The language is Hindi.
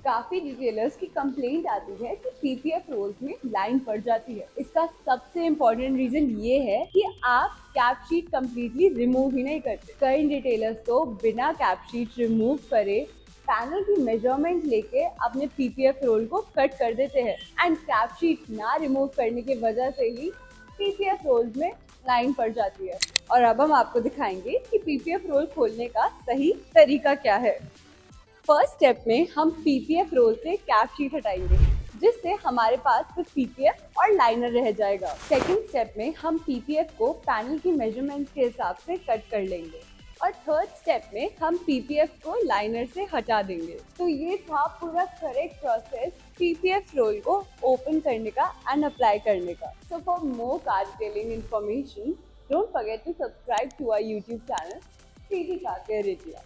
काफी डिटेलर्स की कंप्लेंट आती है कि पीपीएफ रोल्स में लाइन पड़ जाती है। इसका सबसे इम्पोर्टेंट रीजन ये है कि आप कैपशीट कंप्लीटली रिमूव ही नहीं करते। कई डिटेलर्स तो बिना कैपशीट रिमूव करे पैनल की मेजरमेंट लेके अपने पीपीएफ रोल को कट कर देते हैं एंड कैपशीट ना रिमूव करने की वजह से ही पीपीएफ रोल्स में लाइन पड़ जाती है। और अब हम आपको दिखाएंगे कि पीपीएफ रोल खोलने का सही तरीका क्या है। फर्स्ट स्टेप में हम पीपीएफ रोल से कैप शीट हटाएंगे, जिससे हमारे पास सिर्फ पीपीएफ और लाइनर रह जाएगा। सेकंड स्टेप में हम पीपीएफ को पैनल की मेजरमेंट्स के हिसाब से कट कर लेंगे और थर्ड स्टेप में हम पीपीएफ को लाइनर से हटा देंगे। तो ये था पूरा करेक्ट प्रोसेस पीपीएफ रोल को ओपन करने का एंड अप्लाई करने का। So for more car detailing information, don't forget to subscribe to our YouTube channel सीधी कार केयर इंडिया।